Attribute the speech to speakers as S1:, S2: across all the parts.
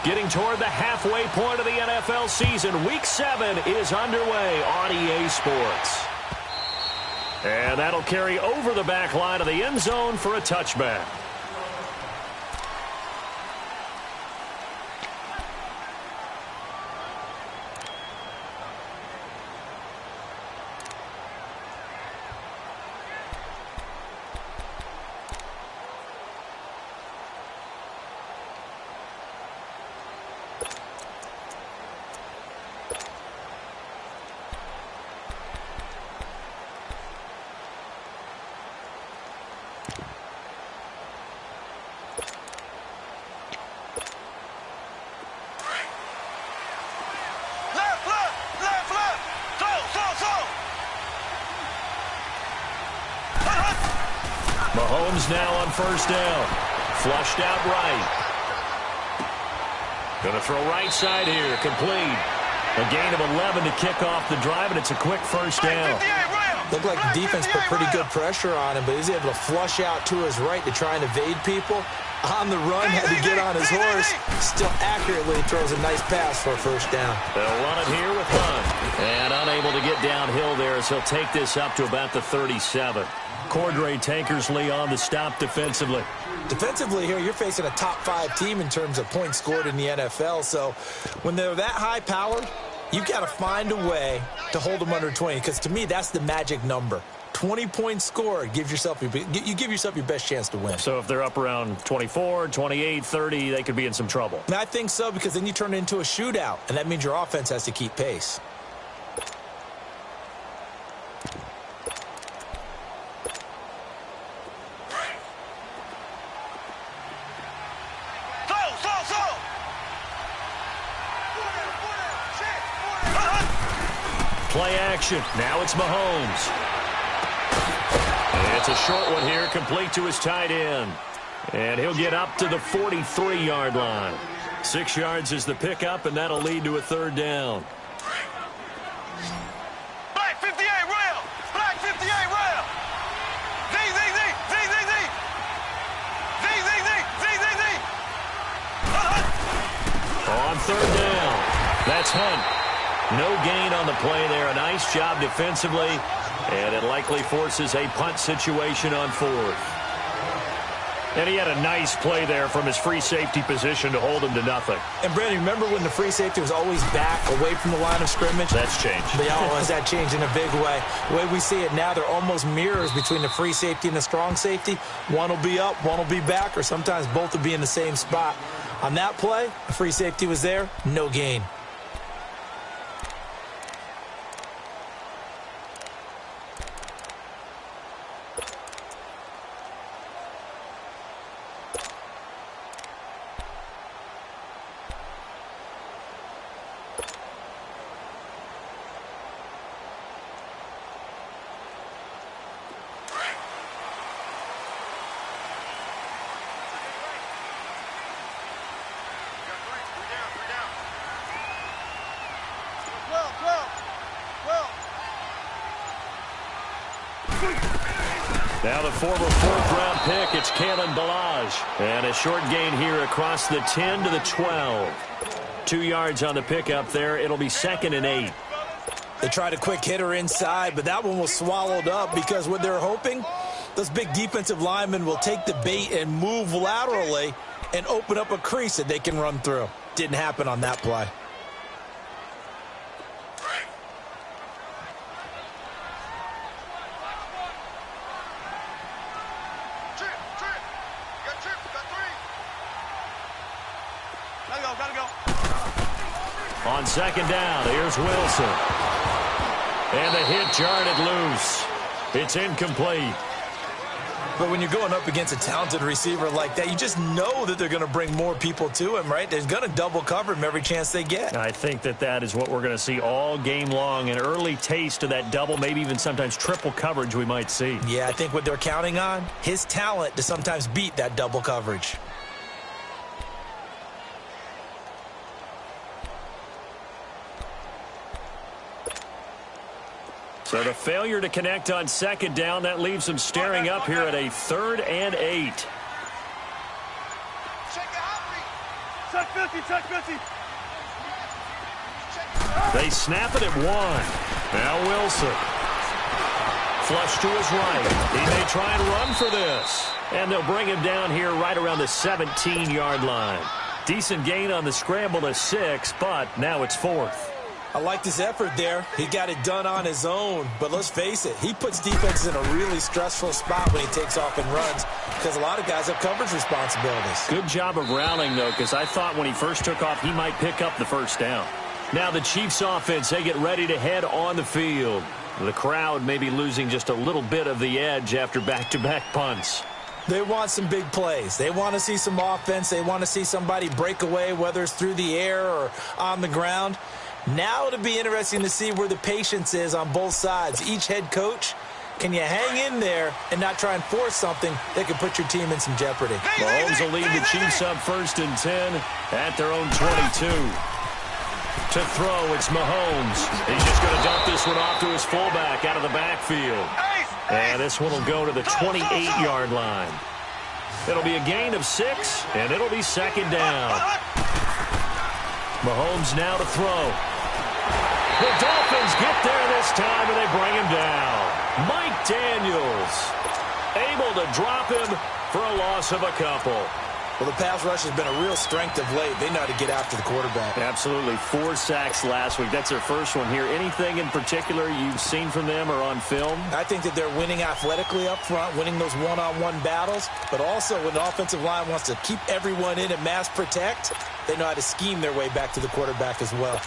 S1: Getting toward the halfway point of the NFL season, Week 7 is underway on EA Sports. And that'll carry over the back line of the end zone for a touchback. Mahomes now on first down. Flushed out right. Going to throw right side here. Complete. A gain of 11 to kick off the drive, and it's a quick first down.
S2: Looked like the defense put pretty good pressure on him, but he's able to flush out to his right to try and evade people. On the run, had to get on his horse. Still accurately throws a nice pass for a first down.
S1: They'll run it here with Hunt. And unable to get downhill there as he'll take this up to about the 37. Cordray Tankersley on the stop defensively.
S2: Defensively here, you're facing a top 5 team in terms of points scored in the NFL. So when they're that high-powered, you've got to find a way to hold them under 20. Because to me, that's the magic number. 20 points scored, you give yourself your best chance to win.
S1: So if they're up around 24, 28, 30, they could be in some trouble.
S2: And I think so, because then you turn it into a shootout, and that means your offense has to keep pace.
S1: Play action. Now it's Mahomes. It's a short one here, complete to his tight end. And he'll get up to the 43-yard line. 6 yards is the pickup, and that'll lead to a third down.
S3: Black 58 rail! Black 58 rail! Z, Z, Z, Z, Z, Z! Z, Z, Z, Z, Z, Z!
S1: On third down. That's Hunt. No gain on the play there. A nice job defensively. And it likely forces a punt situation on fourth. And he had a nice play there from his free safety position to hold him to nothing.
S2: And, Brandon, remember when the free safety was always back away from the line of scrimmage?
S1: That's changed.
S2: That changed in a big way. The way we see it now, they're almost mirrors between the free safety and the strong safety. One will be up, one will be back, or sometimes both will be in the same spot. On that play, the free safety was there, no gain.
S1: Now the former fourth-round pick, it's Kalen Ballage. And a short gain here across the 10 to the 12. 2 yards on the pickup there. It'll be 2nd and 8.
S2: They tried a quick hitter inside, but that one was swallowed up because what they're hoping, those big defensive linemen will take the bait and move laterally and open up a crease that they can run through. Didn't happen on that play.
S1: On second down, here's Wilson. And the hit jarred it loose. It's incomplete.
S2: But when you're going up against a talented receiver like that, you just know that they're going to bring more people to him, right? They're going to double cover him every chance they get.
S1: I think that is what we're going to see all game long. An early taste of that double, maybe even sometimes triple coverage we might see.
S2: Yeah, I think what they're counting on, his talent to sometimes beat that double coverage.
S1: So the failure to connect on second down, that leaves them staring up here at a 3rd and 8.
S3: Check 50, check 50.
S1: They snap it at 1. Now Wilson. Flush to his right. He may try and run for this. And they'll bring him down here right around the 17-yard line. Decent gain on the scramble to 6, but now it's 4th.
S2: I liked his effort there. He got it done on his own. But let's face it, he puts defenses in a really stressful spot when he takes off and runs because a lot of guys have coverage responsibilities.
S1: Good job of routing, though, because I thought when he first took off, he might pick up the first down. Now the Chiefs offense, they get ready to head on the field. The crowd may be losing just a little bit of the edge after back-to-back punts.
S2: They want some big plays. They want to see some offense. They want to see somebody break away, whether it's through the air or on the ground. Now it'll be interesting to see where the patience is on both sides. Each head coach, can you hang in there and not try and force something that could put your team in some jeopardy?
S1: Mahomes will lead the Chiefs up 1st and 10 at their own 22. To throw, it's Mahomes. He's just going to dump this one off to his fullback out of the backfield. And this one will go to the 28-yard line. It'll be a gain of 6, and it'll be 2nd down. Mahomes now to throw. The Dolphins get there this time, and they bring him down. Mike Daniels able to drop him for a loss of a couple.
S2: Well, the pass rush has been a real strength of late. They know how to get after the quarterback.
S1: Absolutely. 4 sacks last week. That's their first one here. Anything in particular you've seen from them or on film?
S2: I think that they're winning athletically up front, winning those one-on-one battles, but also when the offensive line wants to keep everyone in and mass protect, they know how to scheme their way back to the quarterback as well.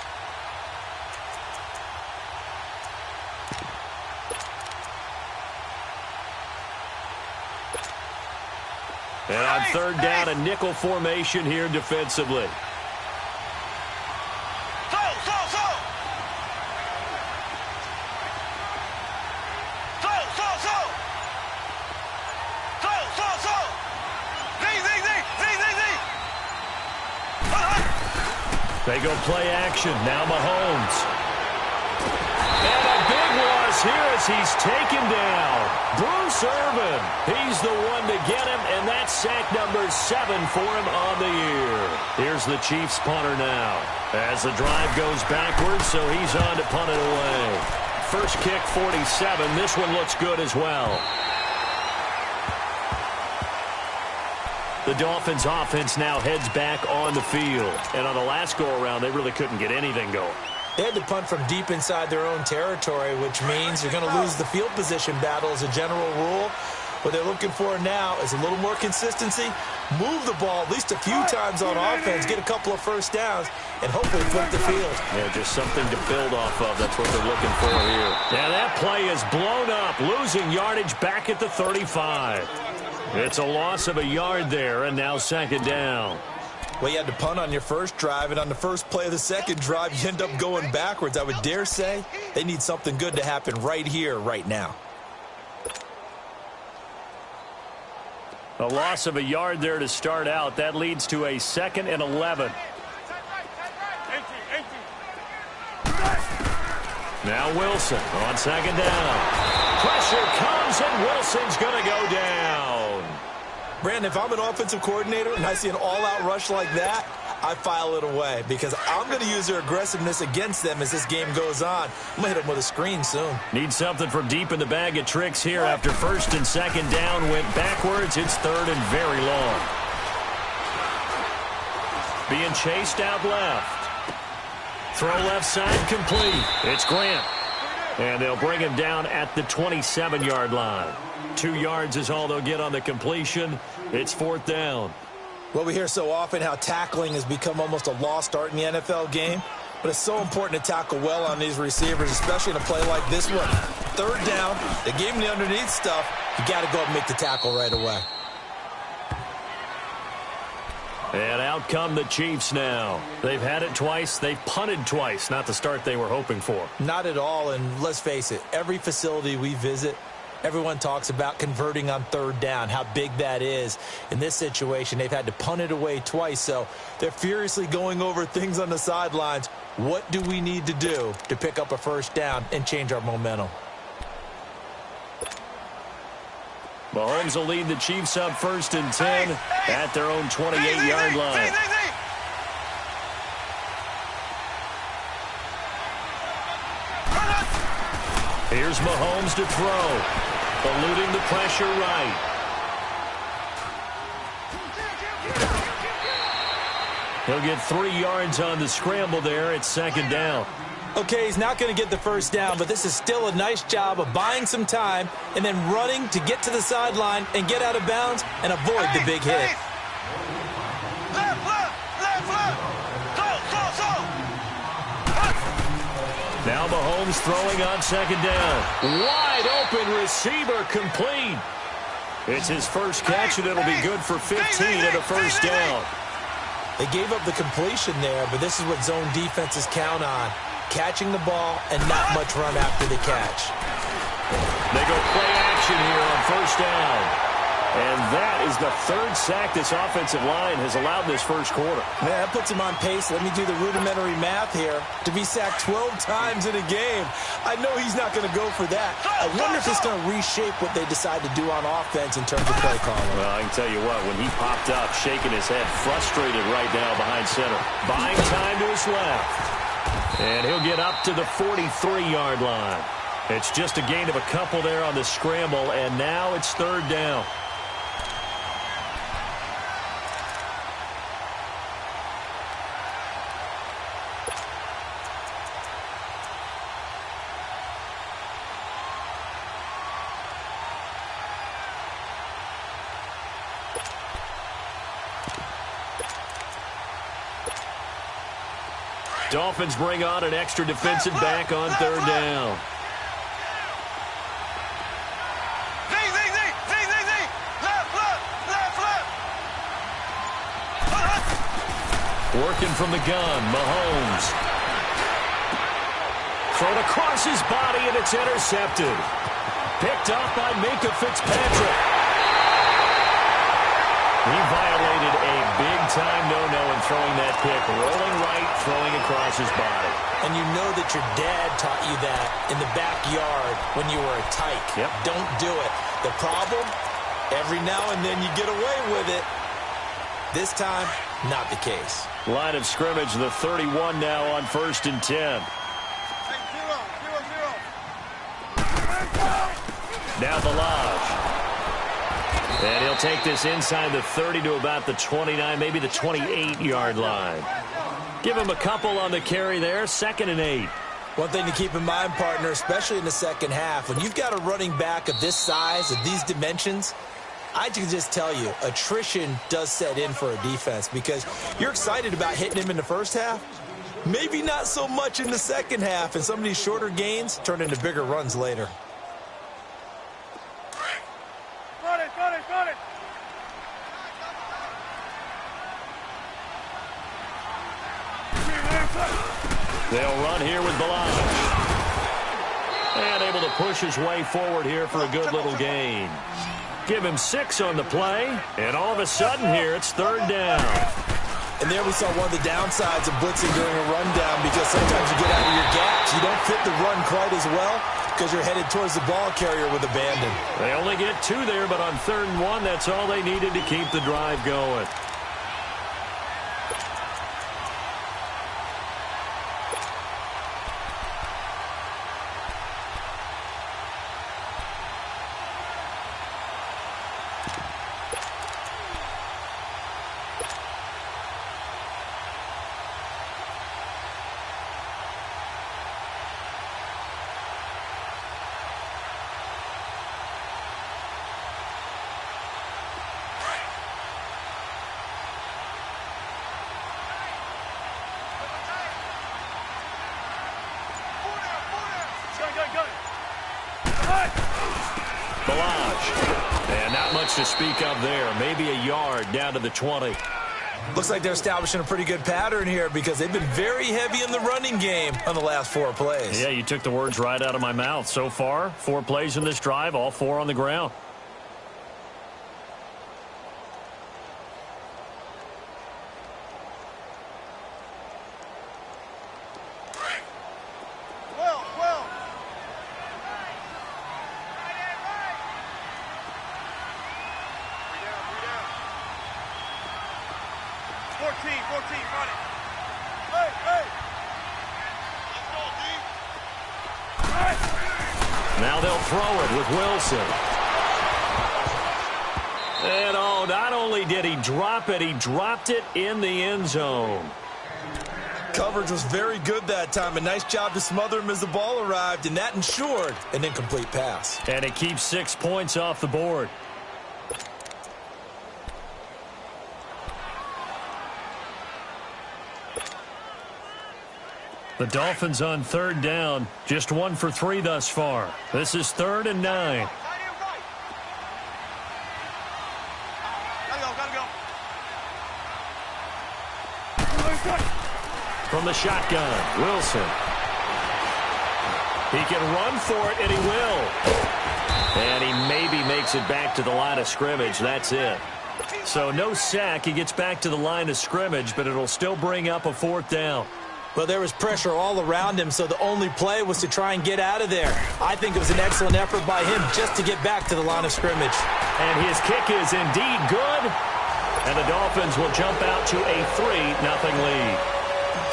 S1: And on 3rd down, a nickel formation here defensively. They go play action. Now Mahomes. And a big loss here as he's taken down. Bruce Irvin. He's the one to get him, and that's sack number 7 for him on the year. Here's the Chiefs punter now. As the drive goes backwards, so he's on to punt it away. First kick, 47. This one looks good as well. The Dolphins offense now heads back on the field. And on the last go-around, they really couldn't get anything going.
S2: They had to punt from deep inside their own territory, which means you're going to lose the field position battle as a general rule. What they're looking for now is a little more consistency, move the ball at least a few times on offense, get a couple of first downs, and hopefully flip the field.
S1: Yeah, just something to build off of. That's what they're looking for here. Now that play is blown up, losing yardage back at the 35. It's a loss of a yard there, and now 2nd down.
S2: Well, you had to punt on your first drive, and on the first play of the second drive, you end up going backwards. I would dare say they need something good to happen right here, right now.
S1: A loss of a yard there to start out. That leads to a 2nd and 11. Now Wilson on 2nd down. Pressure comes, and Wilson's going to go down.
S2: Brandon, if I'm an offensive coordinator and I see an all-out rush like that, I file it away because I'm going to use their aggressiveness against them as this game goes on. I'm going to hit them with a screen soon.
S1: Need something from deep in the bag of tricks here after 1st and 2nd down went backwards. It's 3rd and very long. Being chased out left. Throw left side complete. It's Grant. And they'll bring him down at the 27-yard line. 2 yards is all they'll get on the completion. It's 4th down.
S2: Well, we hear so often how tackling has become almost a lost art in the NFL game. But it's so important to tackle well on these receivers, especially in a play like this one. 3rd down, they gave him the underneath stuff. You got to go up and make the tackle right away.
S1: And out come the Chiefs now. They've had it twice. They've punted twice. Not the start they were hoping for.
S2: Not at all, and let's face it, every facility we visit, everyone talks about converting on 3rd down, how big that is. In this situation, they've had to punt it away twice, so they're furiously going over things on the sidelines. What do we need to do to pick up a first down and change our momentum?
S1: Mahomes will lead the Chiefs up 1st and 10 at their own 28-yard line. Here's Mahomes to throw. Eluding the pressure right. He'll get 3 yards on the scramble there. It's second down.
S2: Okay, he's not going to get the first down, but this is still a nice job of buying some time and then running to get to the sideline and get out of bounds and avoid the big hit.
S1: Now Mahomes throwing on second down. Wide open receiver complete. It's his first catch, and it'll be good for 15 and a first down.
S2: They gave up the completion there, but this is what zone defenses count on. Catching the ball and not much run after the catch.
S1: They go play action here on first down. And that is the 3rd sack this offensive line has allowed this first quarter.
S2: Man, that puts him on pace. Let me do the rudimentary math here. To be sacked 12 times in a game, I know he's not going to go for that. I wonder if it's going to reshape what they decide to do on offense in terms of play calling.
S1: Well, I can tell you what, when he popped up, shaking his head, frustrated right now behind center. Buying time to his left. And he'll get up to the 43-yard line. It's just a gain of a couple there on the scramble, and now it's 3rd down. Dolphins bring on an extra defensive back on 3rd down. Working from the gun, Mahomes. Thrown across his body, and it's intercepted. Picked up by Minkah Fitzpatrick. He violated a big-time no-no in throwing that pick. Rolling right, throwing across his body.
S2: And you know that your dad taught you that in the backyard when you were a tyke.
S1: Yep.
S2: Don't do it. The problem, every now and then you get away with it. This time, not the case.
S1: Line of scrimmage, the 31 now on 1st and 10. Now BUG. And he'll take this inside the 30 to about the 29, maybe the 28-yard line. Give him a couple on the carry there, 2nd and 8.
S2: One thing to keep in mind, partner, especially in the second half, when you've got a running back of this size, of these dimensions, I can just tell you, attrition does set in for a defense because you're excited about hitting him in the first half. Maybe not so much in the second half, and some of these shorter gains turn into bigger runs later.
S3: Got it.
S1: They'll run here with BUG. And able to push his way forward here for a good little gain. Give him 6 on the play, and all of a sudden here it's 3rd down.
S2: And there we saw one of the downsides of blitzing during a rundown because sometimes you get out of your gaps. You don't fit the run quite as well because you're headed towards the ball carrier with abandon.
S1: They only get 2 there, but on 3rd and 1, that's all they needed to keep the drive going. BUG. And not much to speak of there. Maybe a yard down to the 20.
S2: Looks like they're establishing a pretty good pattern here because they've been very heavy in the running game on the last 4 plays.
S1: Yeah, you took the words right out of my mouth. So far, 4 plays in this drive, all 4 on the ground.
S3: Well. 14, got it. Hey. Let's go, D.
S1: Now they'll throw it with Wilson. And oh, not only did he drop it, he dropped it in the end zone.
S2: Coverage was very good that time. A nice job to smother him as the ball arrived, and that ensured an incomplete pass.
S1: And it keeps 6 points off the board. The Dolphins on third down, just 1 for 3 thus far. This is 3rd and 9. From the shotgun, Wilson. He can run for it, and he will. And he maybe makes it back to the line of scrimmage. That's it. So no sack. He gets back to the line of scrimmage, but it'll still bring up a 4th down.
S2: Well, there was pressure all around him, so the only play was to try and get out of there. I think it was an excellent effort by him just to get back to the line of scrimmage.
S1: And his kick is indeed good. And the Dolphins will jump out to a 3-0 lead.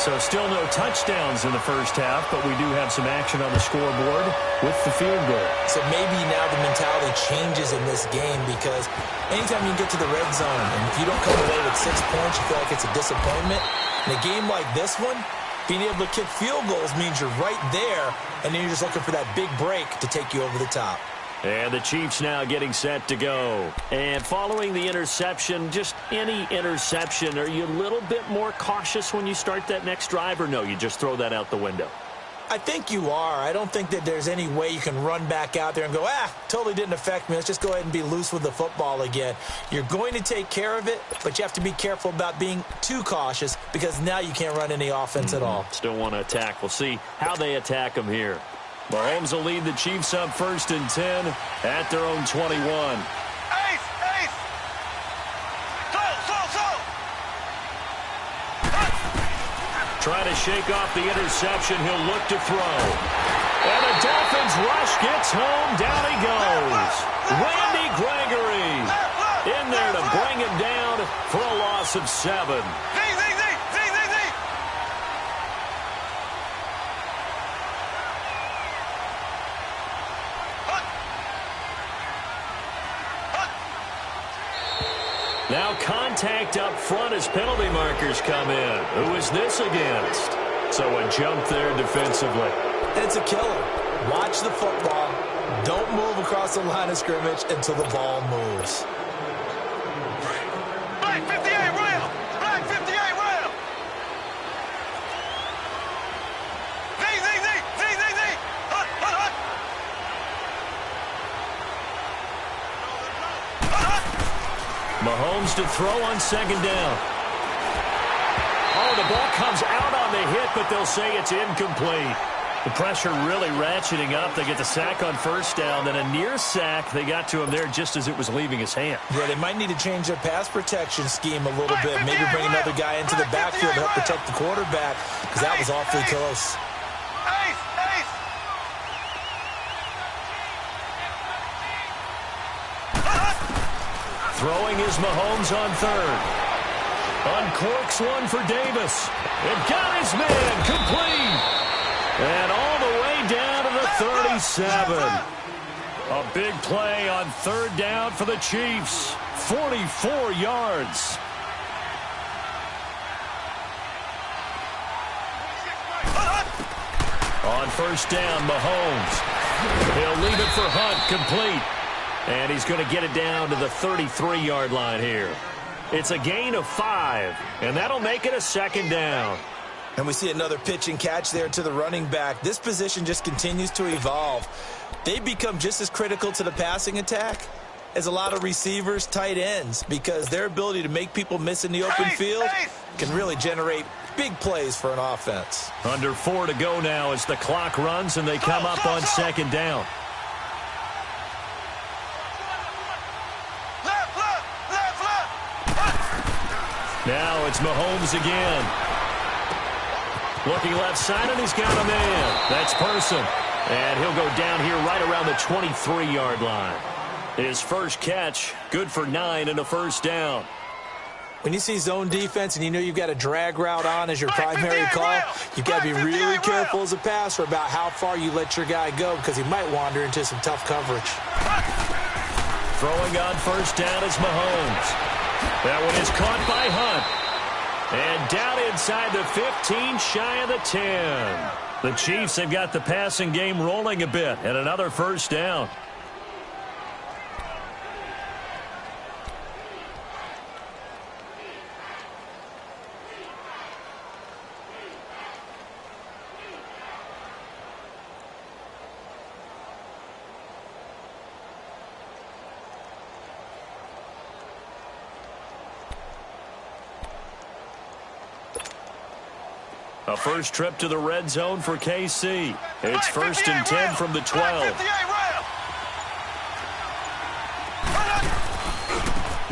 S1: So still no touchdowns in the first half, but we do have some action on the scoreboard with the field goal.
S2: So maybe now the mentality changes in this game, because anytime you get to the red zone and if you don't come away with 6 points, you feel like it's a disappointment. In a game like this one, being able to kick field goals means you're right there, and then you're just looking for that big break to take you over the top.
S1: And the Chiefs now getting set to go. And following the interception, just any interception, are you a little bit more cautious when you start that next drive, or no, you just throw that out the window?
S2: I think you are. I don't think that there's any way you can run back out there and go, totally didn't affect me. Let's just go ahead and be loose with the football again. You're going to take care of it, but you have to be careful about being too cautious, because now you can't run any offense at all.
S1: Still want to attack. We'll see how they attack them here. Mahomes will lead the Chiefs up 1st and 10 at their own 21.
S3: Ace! Slow!
S1: Trying to shake off the interception. He'll look to throw. And the Dolphins rush gets home. Down he goes. Randy Gregory in there to bring him down for a loss of 7. Now contact up front as penalty markers come in. Who is this against? So a jump there defensively.
S2: And it's a killer. Watch the football. Don't move across the line of scrimmage until the ball moves.
S3: Black 58 rail! Black 58 rail! Z! Hut!
S1: Mahomes to throw on 2nd down. Oh, the ball comes out on the hit, but they'll say it's incomplete. The pressure really ratcheting up. They get the sack on 1st down, then a near sack. They got to him there just as it was leaving his hand.
S2: Yeah, they might need to change their pass protection scheme a little bit. Maybe bring another guy into the backfield to help protect the quarterback, because that was awfully close.
S3: Ace!
S1: Throwing is Mahomes on 3rd. Uncorks one for Davis. And got his man complete. And all the way down to the 37. A big play on 3rd down for the Chiefs. 44 yards. On 1st down, Mahomes. He'll leave it for Hunt, complete. And he's going to get it down to the 33-yard line here. It's a gain of 5, and that'll make it a 2nd down.
S2: And we see another pitch and catch there to the running back. This position just continues to evolve. They become just as critical to the passing attack as a lot of receivers, tight ends, because their ability to make people miss in the open field can really generate big plays for an offense.
S1: Under 4 to go now as the clock runs, and they come up on 2nd down. Now it's Mahomes again. Looking left side, and he's got a man. That's Person. And he'll go down here right around the 23-yard line. His first catch, good for 9 and a 1st down.
S2: When you see zone defense and you know you've got a drag route on as your primary call, you've got to be really careful as a passer about how far you let your guy go because he might wander into some tough coverage.
S1: Throwing on first down is Mahomes. That one is caught by Hunt. And down inside the 15, shy of the 10. The Chiefs have got the passing game rolling a bit, and another first down. A first trip to the red zone for KC. It's first and 10 from the 12.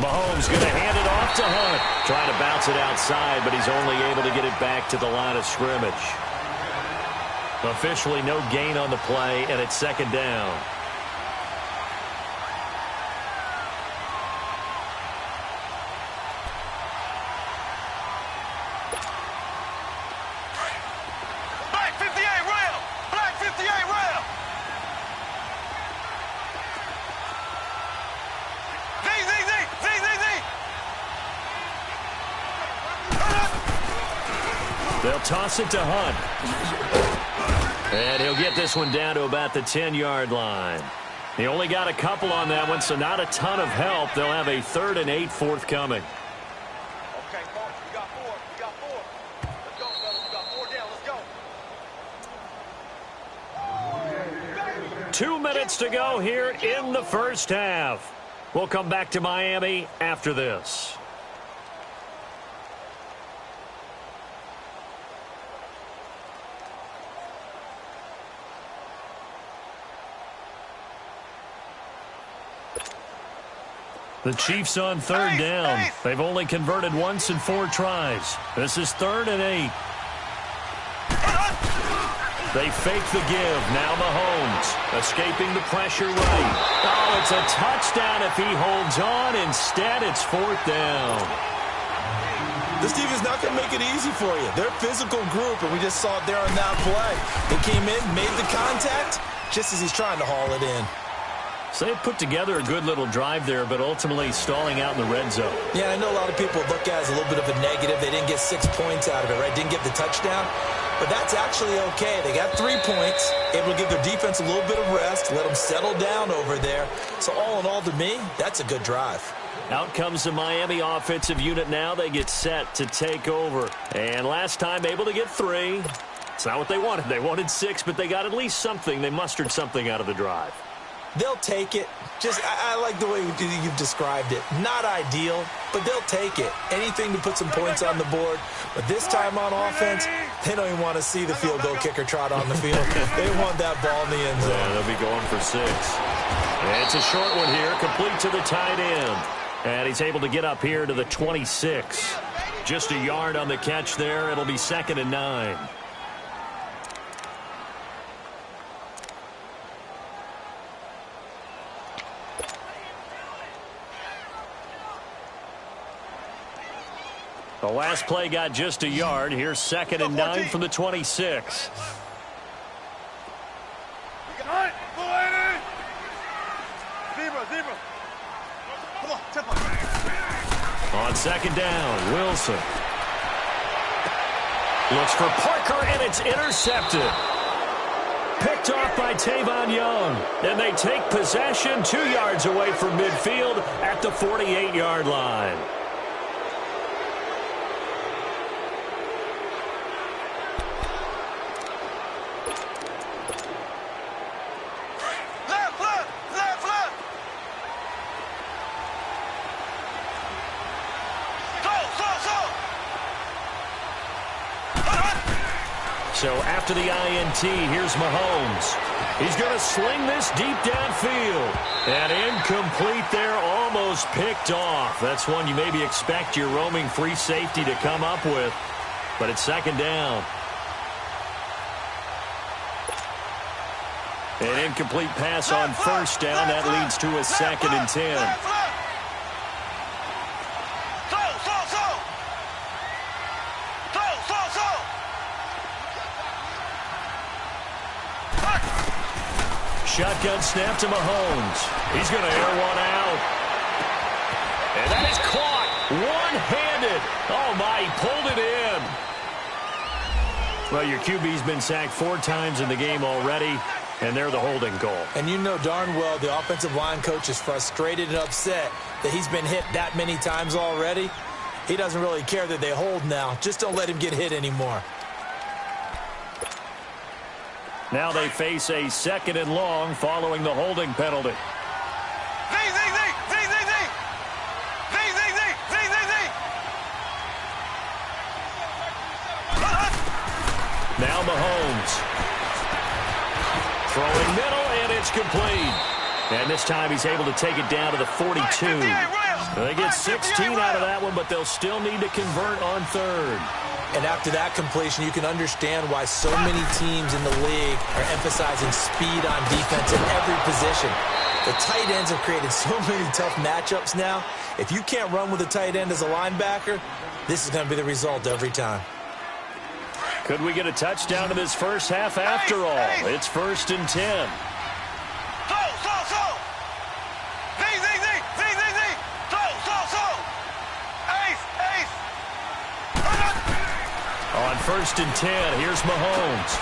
S1: Mahomes going to hand it off to Hunt. Trying to bounce it outside, but he's only able to get it back to the line of scrimmage. Officially no gain on the play, and it's second down. They'll toss it to Hunt. And he'll get this one down to about the 10-yard line. He only got a couple on that one, so not a ton of help. They'll have a 3rd and 8 forthcoming.
S3: Okay, Coach, we got 4. We got 4. Let's go, fellas. We got 4 down. Let's go.
S1: 2 minutes to go here in the first half. We'll come back to Miami after this. The Chiefs on 3rd down. They've only converted once in 4 tries. This is 3rd and 8. They fake the give. Now Mahomes escaping the pressure right. Oh, it's a touchdown if he holds on. Instead, it's 4th down.
S2: This team is not going to make it easy for you. They're a physical group, and we just saw it there on that play. They came in, made the contact, just as he's trying to haul it in.
S1: So they put together a good little drive there, but ultimately stalling out in the red zone.
S2: Yeah, I know a lot of people look at it as a little bit of a negative. They didn't get 6 points out of it, right? Didn't get the touchdown. But that's actually okay. They got 3 points, able to give their defense a little bit of rest, let them settle down over there. So all in all, to me, that's a good drive.
S1: Out comes the Miami offensive unit now. They get set to take over. And last time able to get 3. It's not what they wanted. They wanted 6, but they got at least something. They mustered something out of the drive.
S2: They'll take it. Just, I like the way you've described it. Not ideal, but they'll take it. Anything to put some points on the board. But this time on offense, they don't even want to see the field goal kicker trot on the field. They want that ball in the end zone.
S1: Yeah, they'll be going for 6. And it's a short one here, complete to the tight end. And he's able to get up here to the 26. Just a yard on the catch there. It'll be 2nd and 9. The last play got just a yard. Here's 2nd and 9 from the 26. On 2nd down, Wilson looks for Parker, and it's intercepted. Picked off by Tavon Young. And they take possession 2 yards away from midfield at the 48-yard line. So after the INT, here's Mahomes. He's going to sling this deep downfield. And incomplete there, almost picked off. That's one you maybe expect your roaming free safety to come up with. But it's 2nd down. An incomplete pass on 1st down. That leads to a 2nd and 10. shotgun snap to Mahomes. He's going to air one out. And that is caught one-handed. Oh, my, he pulled it in. Well, your QB's been sacked 4 times in the game already, and they're the holding call.
S2: And you know darn well the offensive line coach is frustrated and upset that he's been hit that many times already. He doesn't really care that they hold now. Just don't let him get hit anymore.
S1: Now they face a 2nd and long following the holding penalty. Now Mahomes. Throwing middle, and it's complete. And this time he's able to take it down to the 42. They get 16 out of that one, but they'll still need to convert on 3rd.
S2: And after that completion, you can understand why so many teams in the league are emphasizing speed on defense in every position. The tight ends have created so many tough matchups now. If you can't run with a tight end as a linebacker, this is going to be the result every time.
S1: Could we get a touchdown in this first half after all? It's 1st and 10. On 1st and 10, here's Mahomes.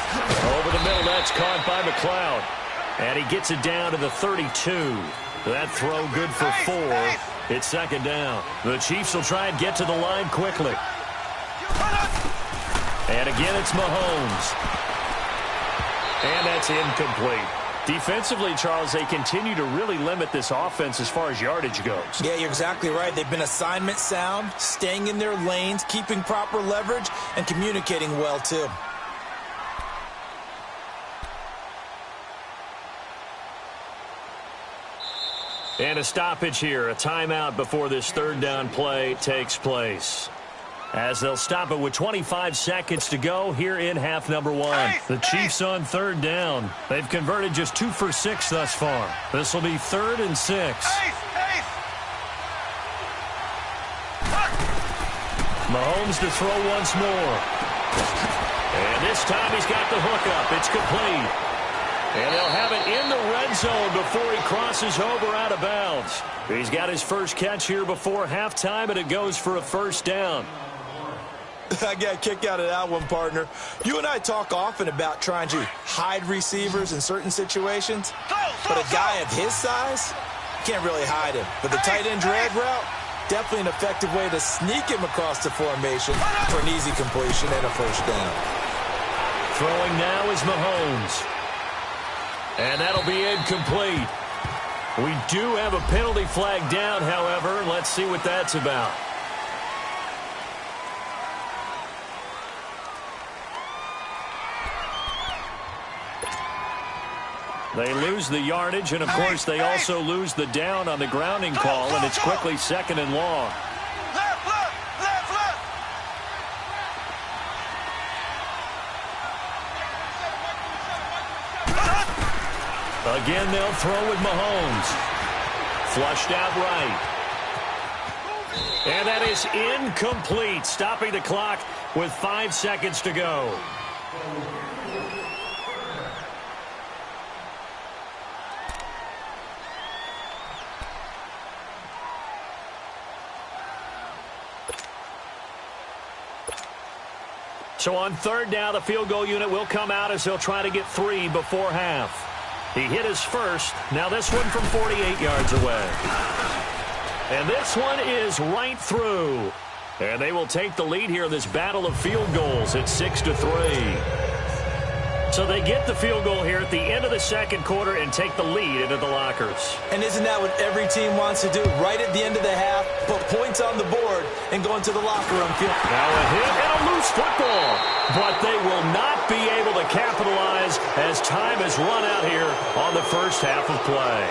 S1: Over the middle, that's caught by McLeod. And he gets it down to the 32. That throw good for 4. It's 2nd down. The Chiefs will try and get to the line quickly. And again, it's Mahomes. And that's incomplete. Defensively, Charles, they continue to really limit this offense as far as yardage goes.
S2: Yeah, you're exactly right. They've been assignment sound, staying in their lanes, keeping proper leverage, and communicating well, too.
S1: And a stoppage here, a timeout before this 3rd down play takes place. As they'll stop it with 25 seconds to go here in half number 1. The Chiefs on 3rd down. They've converted just 2 for 6 thus far. This will be 3rd and 6. Mahomes to throw once more. And this time he's got the hook up. It's complete. And they'll have it in the red zone before he crosses over out of bounds. He's got his first catch here before halftime, and it goes for a 1st down.
S2: I got a kick out of that one, partner. You and I talk often about trying to hide receivers in certain situations, but a guy of his size can't really hide him. But the tight end drag route, definitely an effective way to sneak him across the formation for an easy completion and a 1st down.
S1: Throwing now is Mahomes. And that'll be incomplete. We do have a penalty flag down, however. Let's see what that's about. They lose the yardage, and, of course, they also lose the down on the grounding call, and it's quickly 2nd and long. Again, they'll throw with Mahomes. Flushed out right. And that is incomplete, stopping the clock with 5 seconds to go. So on 3rd down, the field goal unit will come out as they'll try to get 3 before half. He hit his first. Now this one from 48 yards away. And this one is right through. And they will take the lead here in this battle of field goals at 6-3. So they get the field goal here at the end of the 2nd quarter and take the lead into the lockers.
S2: And isn't that what every team wants to do? Right at the end of the half, put points on the board and go into the locker room.
S1: Now a hit and a loose football. But they will not be able to capitalize as time has run out here on the first half of play.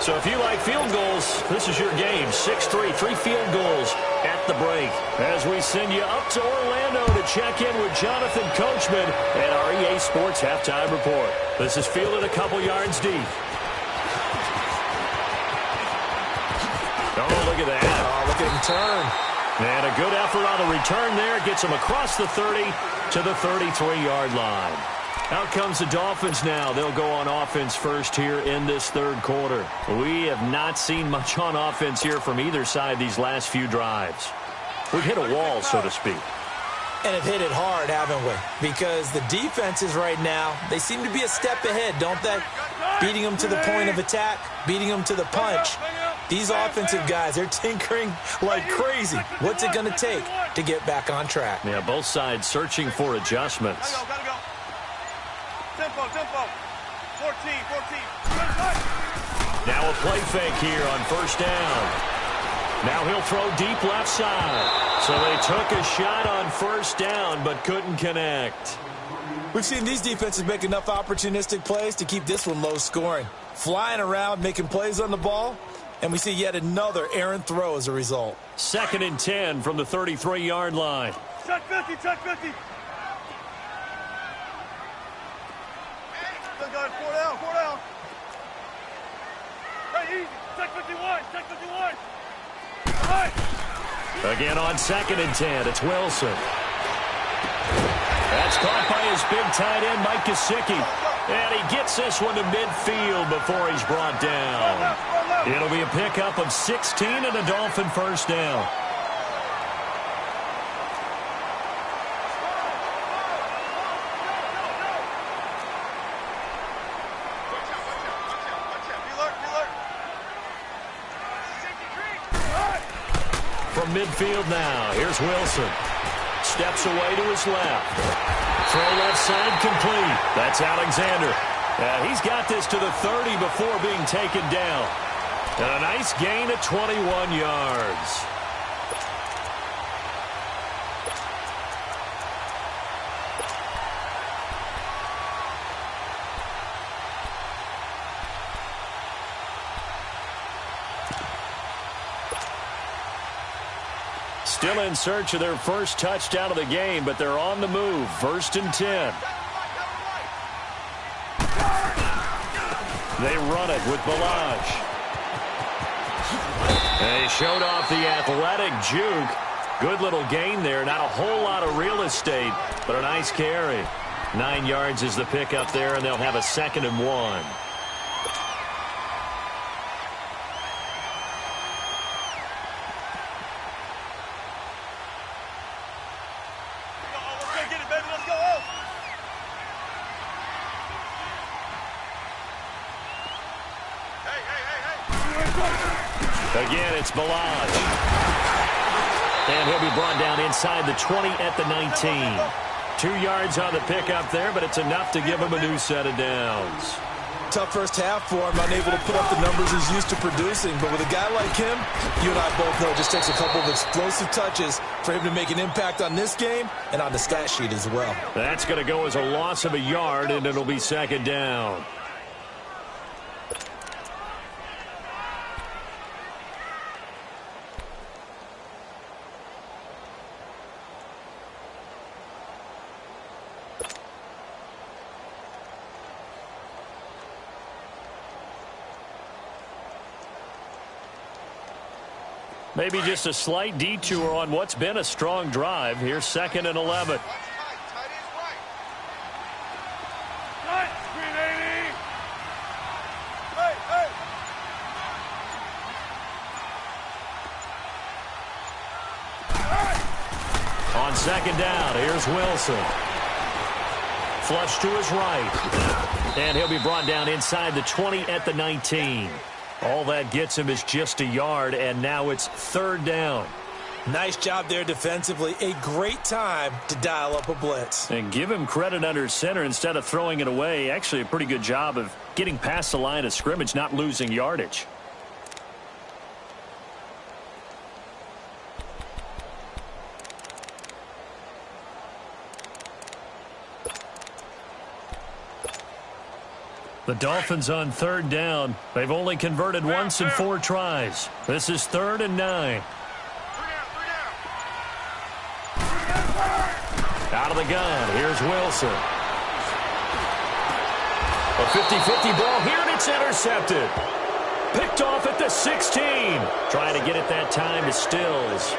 S1: So if you like field goals, this is your game. 6-3, 3 field goals at the break. As we send you up to Orlando to check in with Jonathan Coachman at our EA Sports Halftime Report. This is fielded a couple yards deep. Oh, look at that.
S2: Oh, look at him turn.
S1: And a good effort on the return there. Gets him across the 30 to the 33-yard line. Out comes the Dolphins now. They'll go on offense first here in this third quarter. We have not seen much on offense here from either side these last few drives. We've hit a wall, so to speak.
S2: And have hit it hard, haven't we? Because the defenses right now, they seem to be a step ahead, don't they? Beating them to the point of attack, beating them to the punch. These offensive guys, they're tinkering like crazy. What's it going to take to get back on track?
S1: Yeah, both sides searching for adjustments.
S3: Gotta go. Tempo. 14.
S1: Now a play fake here on first down. Now he'll throw deep left side. So they took a shot on first down but couldn't connect.
S2: We've seen these defenses make enough opportunistic plays to keep this one low scoring. Flying around, making plays on the ball, and we see yet another errant throw as a result.
S1: 2nd and 10 from the 33-yard line.
S3: Check 50. Still got 4 down. Hey, easy. Check 51.
S1: Again on 2nd and 10, it's Wilson. That's caught by his big tight end, Mike Gesicki. And he gets this one to midfield before he's brought down. It'll be a pickup of 16 and a Dolphin first down. From midfield now, here's Wilson. Steps away to his left. Throw left side complete. That's Alexander. He's got this to the 30 before being taken down. And a nice gain of 21 yards. Still in search of their first touchdown of the game, but they're on the move. 1st and 10. They run it with BUG. They showed off the athletic juke. Good little gain there. Not a whole lot of real estate, but a nice carry. 9 yards is the pickup there, and they'll have a 2nd and 1. Again, it's BUG. And he'll be brought down inside the 20 at the 19. 2 yards on the pickup there, but it's enough to give him a new set of downs.
S2: Tough first half for him, unable to put up the numbers he's used to producing. But with a guy like him, you and I both know it just takes a couple of explosive touches for him to make an impact on this game and on the stat sheet as well.
S1: That's going to go as a loss of a yard, and it'll be 2nd down. Maybe just a slight detour on what's been a strong drive. Here's 2nd and 11. On 2nd down, here's Wilson. Flush to his right. And he'll be brought down inside the 20 at the 19. All that gets him is just a yard, and now it's 3rd down.
S2: Nice job there defensively. A great time to dial up a blitz.
S1: And give him credit under center instead of throwing it away. Actually, a pretty good job of getting past the line of scrimmage, not losing yardage. The Dolphins on 3rd down. They've only converted once in 4 tries. This is 3rd and 9. Out of the gun, here's Wilson. A 50-50 ball here, and it's intercepted. Picked off at the 16. Trying to get it that time to Stills.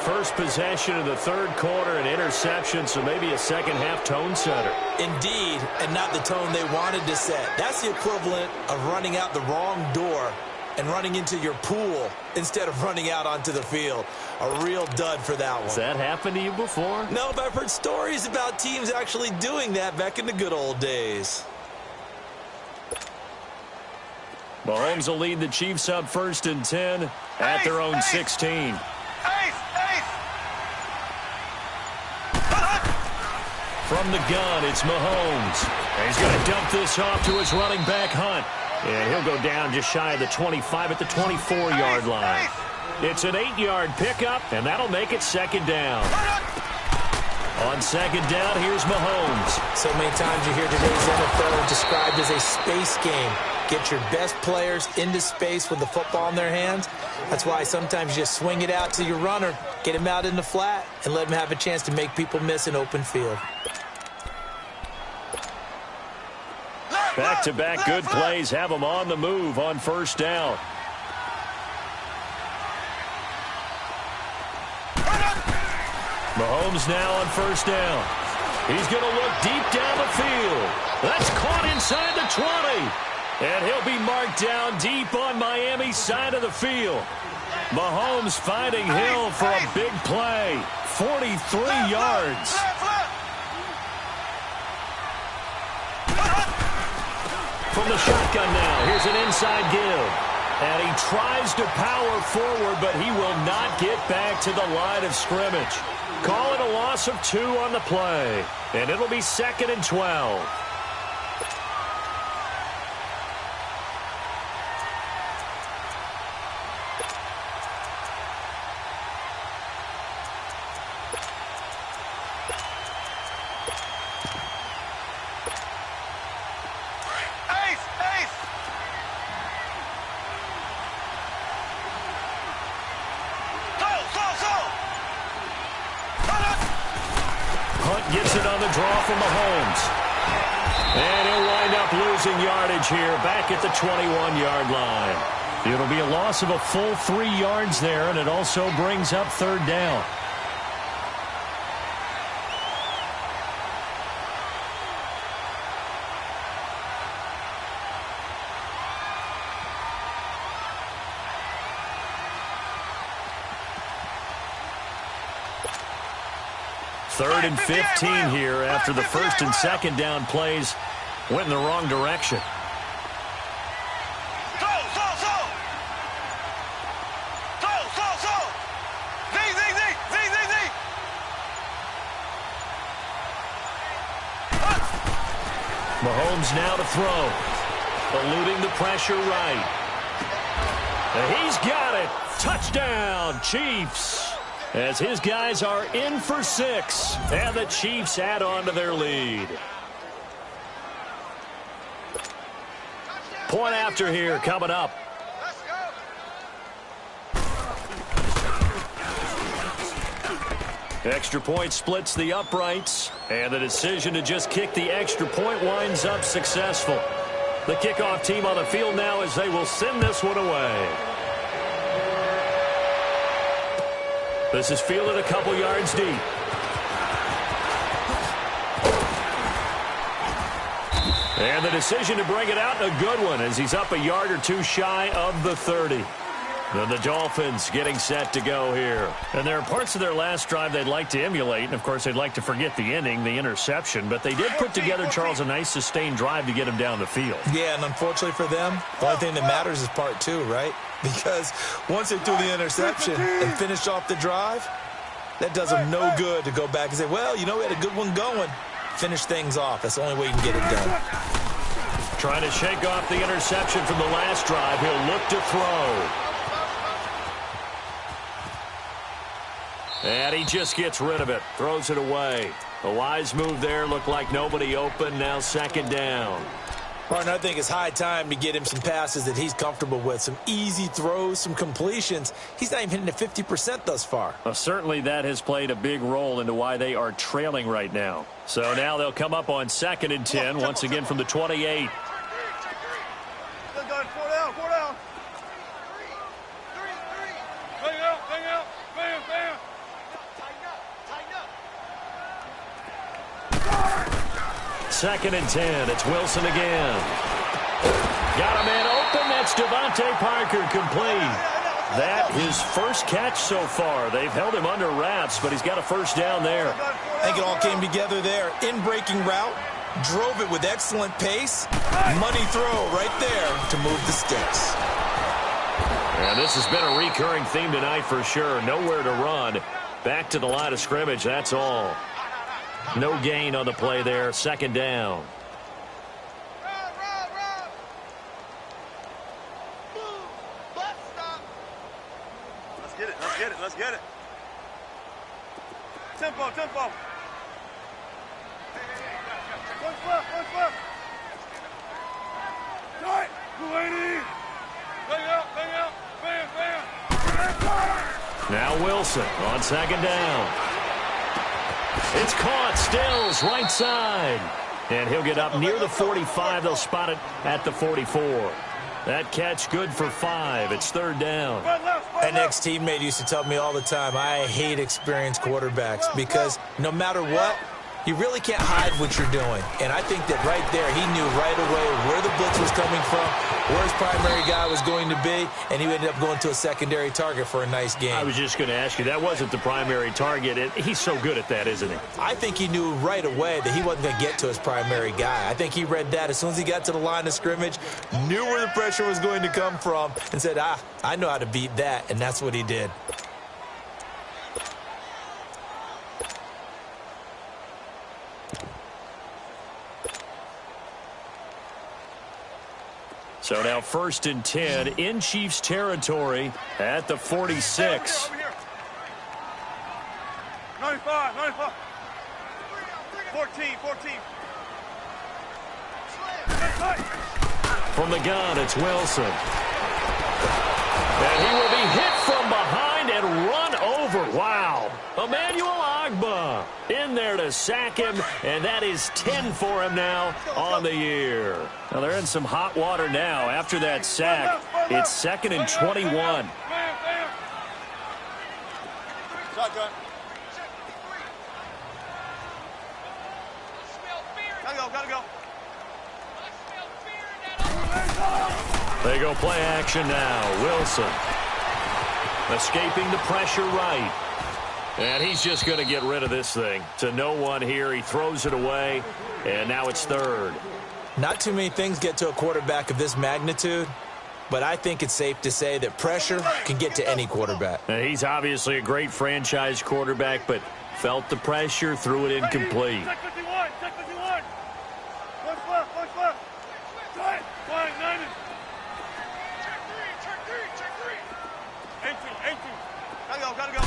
S1: First possession of the third quarter, an interception, so maybe a second-half tone setter.
S2: Indeed, and not the tone they wanted to set. That's the equivalent of running out the wrong door and running into your pool instead of running out onto the field. A real dud for that one.
S1: Has that happened to you before?
S2: No, but I've heard stories about teams actually doing that back in the good old days.
S1: Mahomes will lead the Chiefs up 1st and 10 at their own 16. From the gun, it's Mahomes. And he's going to dump this off to his running back, Hunt. And he'll go down just shy of the 25 at the 24-yard line. It's an 8-yard pickup, and that'll make it second down. On second down, here's Mahomes.
S2: So many times you hear today's NFL described as a space game. Get your best players into space with the football in their hands. That's why sometimes you just swing it out to your runner, get him out in the flat, and let him have a chance to make people miss an open field.
S1: Back-to-back good plays have them on the move on first down. Mahomes now on first down. He's going to look deep down the field. That's caught inside the 20. And he'll be marked down deep on Miami's side of the field. Mahomes finding Hill for a big play. 43 yards. From the shotgun now, here's an inside give. And he tries to power forward, but he will not get back to the line of scrimmage. Call it a loss of 2 on the play. And it'll be 2nd and 12. Gets it on the draw from Mahomes. And he'll wind up losing yardage here back at the 21-yard line. It'll be a loss of a full 3 yards there, and it also brings up third down. Third and 15 here after the first and second down plays went in the wrong direction. Mahomes now to throw. Eluding the pressure right. And he's got it. Touchdown, Chiefs. As his guys are in for 6, and the Chiefs add on to their lead. Point after here coming up. Extra point splits the uprights, and the decision to just kick the extra point winds up successful. The kickoff team on the field now as they will send this one away. This is fielded a couple yards deep. And the decision to bring it out, a good one, as he's up a yard or 2 shy of the 30. And the Dolphins getting set to go here. And there are parts of their last drive they'd like to emulate. And, of course, they'd like to forget the ending, the interception. But they did put together, Charles, a nice sustained drive to get him down the field.
S2: Yeah, and unfortunately for them, the only thing that matters is part 2, right? Because once they threw the interception and finished off the drive, that does them no good to go back and say, well, you know, we had a good one going. Finish things off. That's the only way you can get it done.
S1: Trying to shake off the interception from the last drive. He'll look to throw. And he just gets rid of it. Throws it away. A wise move there. Looked like nobody open. Now second down.
S2: Martin, I think it's high time to get him some passes that he's comfortable with. Some easy throws, some completions. He's not even hitting at 50% thus far.
S1: Well, certainly that has played a big role into why they are trailing right now. So now they'll come up on 2nd and 10, once again from the 28.
S3: Four down. Bang out.
S1: 2nd and 10. It's Wilson again. Got a man open. That's Devontae Parker, complete. That his first catch so far. They've held him under wraps, but he's got a first down there.
S2: I think it all came together there. In-breaking route, drove it with excellent pace. Money throw right there to move the sticks.
S1: And this has been a recurring theme tonight for sure. Nowhere to run. Back to the line of scrimmage, that's all. No gain on the play there. 2nd down.
S3: Let's get it. Tempo. One flip. Right. Bang out. Bam.
S1: Now Wilson on 2nd down. It's caught. Stills right side. And he'll get up near the 45. They'll spot it at the 44. That catch good for 5. It's 3rd down.
S2: An ex-teammate used to tell me all the time, I hate experienced quarterbacks because no matter what, you really can't hide what you're doing. And I think that right there, he knew right away where the blitz was coming from, where his primary guy was going to be, and he ended up going to a secondary target for a nice game.
S1: I was just going to ask you, that wasn't the primary target. He's so good at that, isn't he?
S2: I think he knew right away that he wasn't going to get to his primary guy. I think he read that as soon as he got to the line of scrimmage, knew where the pressure was going to come from, and said, I know how to beat that, and that's what he did.
S1: So now 1st and 10 in Chiefs territory at the 46.
S3: 95. 14.
S1: From the gun, it's Wilson. And he will be hit from behind and run over. Wow. Emmanuel Ogbah in there to sack him, and that is 10 for him now on the year. Now they're in some hot water now. After that sack, it's 2nd and 21.
S3: Shotgun. Gotta go.
S1: They go play action now. Wilson escaping the pressure right. And he's just going to get rid of this thing. To no one here. He throws it away, and now it's 3rd.
S2: Not too many things get to a quarterback of this magnitude, but I think it's safe to say that pressure can get to any quarterback.
S1: And he's obviously a great franchise quarterback, but felt the pressure, threw it incomplete.
S3: Check 51. One left. Fine, 90. Check 3. 18. Gotta go.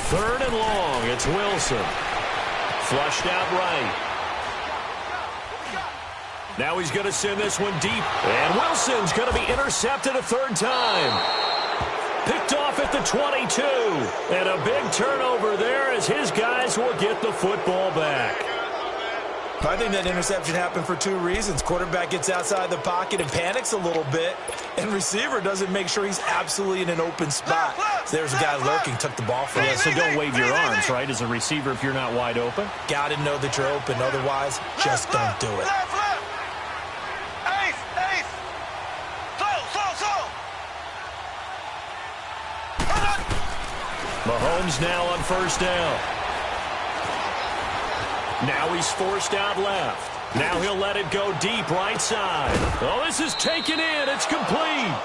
S1: 3rd and long. It's Wilson. Flushed out right. Now he's going to send this one deep. And Wilson's going to be intercepted a 3rd time. Picked off at the 22. And a big turnover there as his guys will get the football back.
S2: I think that interception happened for 2 reasons. Quarterback gets outside the pocket and panics a little bit, and receiver doesn't make sure he's absolutely in an open spot. So there's a guy lurking, took the ball from him.
S1: So don't wave your arms, right, as a receiver if you're not wide open?
S2: Got to know that you're open. Otherwise, just don't do it.
S3: Ace. Slow.
S1: Mahomes now on 1st down. Now he's forced out left. Now he'll let it go deep right side. Oh, this is taken in. It's complete.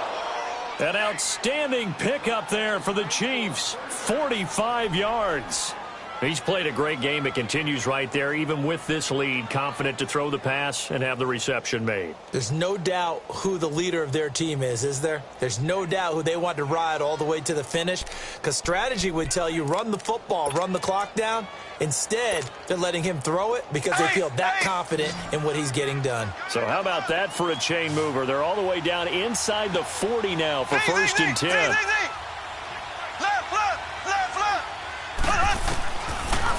S1: An outstanding pickup there for the Chiefs. 45 yards. He's played a great game. It continues right there, even with this lead, confident to throw the pass and have the reception made.
S2: There's no doubt who the leader of their team is there? There's no doubt who they want to ride all the way to the finish, because strategy would tell you run the football, run the clock down. Instead, they're letting him throw it because they feel that confident in what he's getting done.
S1: So how about that for a chain mover? They're all the way down inside the 40 now for 1st and 10.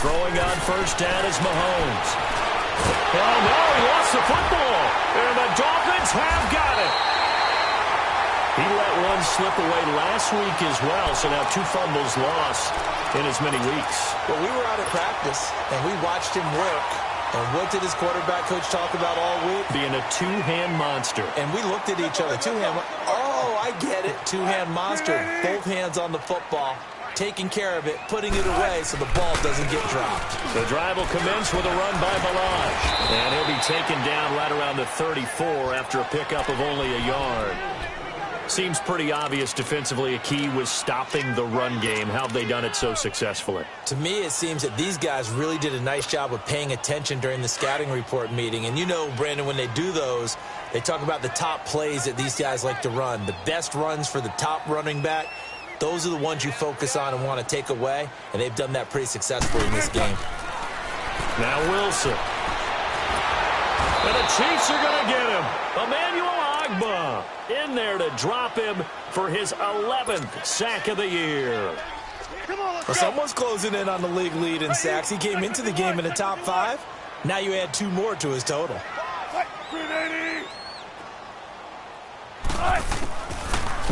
S1: Throwing on 1st down is Mahomes. Oh, no, he lost the football. And the Dolphins have got it. He let one slip away last week as well, so now 2 fumbles lost in as many weeks.
S2: Well, we were out of practice, and we watched him work, And what did his quarterback coach talk about all week?
S1: Being a two-hand monster.
S2: And we looked at each other. Two-hand. Oh, I get it. Two-hand monster. Both hands on the football, taking care of it, putting it away so the ball doesn't get dropped.
S1: The drive will commence with a run by Balaj. And he'll be taken down right around the 34 after a pickup of only a yard. Seems pretty obvious defensively a key was stopping the run game. How have they done it so successfully?
S2: To me, it seems that these guys really did a nice job of paying attention during the scouting report meeting. And you know, Brandon, when they do those, they talk about the top plays that these guys like to run. The best runs for the top running back, those are the ones you focus on and want to take away. And they've done that pretty successfully in this game.
S1: Now Wilson. And the Chiefs are going to get him. Emmanuel Ogbah in there to drop him for his 11th sack of the year.
S2: Well, someone's closing in on the league lead in sacks. He came into the game in the top 5. Now you add 2 more to his total.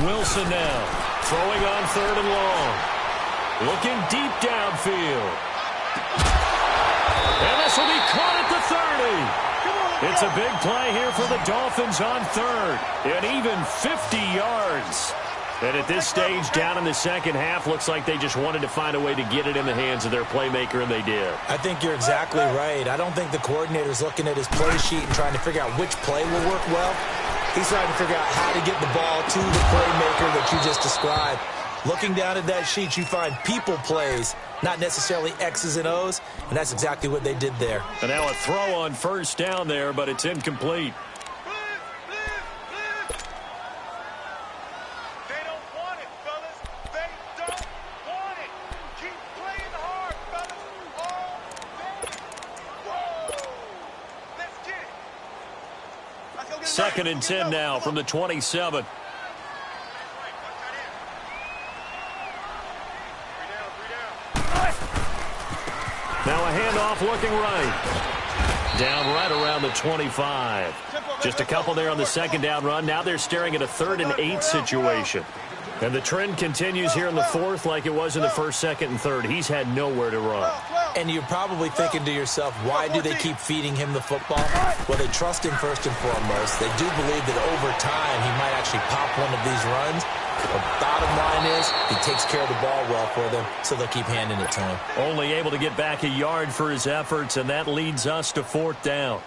S1: Wilson now throwing on 3rd and long. Looking deep downfield. And this will be caught at the 30. It's a big play here for the Dolphins on 3rd. And even 50 yards. And at this stage, down in the second half, looks like they just wanted to find a way to get it in the hands of their playmaker, and they did.
S2: I think you're exactly right. I don't think the coordinator's looking at his play sheet and trying to figure out which play will work well. He's trying to figure out how to get the ball to the playmaker that you just described. Looking down at that sheet, you find people plays, not necessarily X's and O's, and that's exactly what they did there.
S1: And now a throw on 1st down there, but it's incomplete.
S3: They don't want it, fellas. They don't want it. Keep playing hard, fellas. All day. Whoa. Let's get it. Let's go get it.
S1: 2nd and 10 now from the 27. Now a handoff looking right. Down right around the 25. Just a couple there on the 2nd down run. Now they're staring at a 3rd and 8 situation. And the trend continues here in the 4th like it was in the 1st, 2nd, and 3rd. He's had nowhere to run.
S2: And you're probably thinking to yourself, why do they keep feeding him the football? Well, they trust him first and foremost. They do believe that over time he might actually pop one of these runs. The bottom line is he takes care of the ball well for them, so they'll keep handing it to him.
S1: Only able to get back a yard for his efforts, and that leads us to 4th down.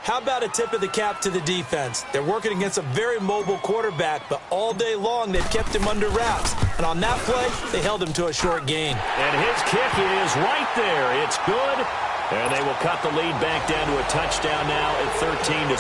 S2: How about a tip of the cap to the defense? They're working against a very mobile quarterback, but all day long they've kept him under wraps. And on that play, they held him to a short gain.
S1: And his kick is right there. It's good. And they will cut the lead back down to a touchdown now at 13-6.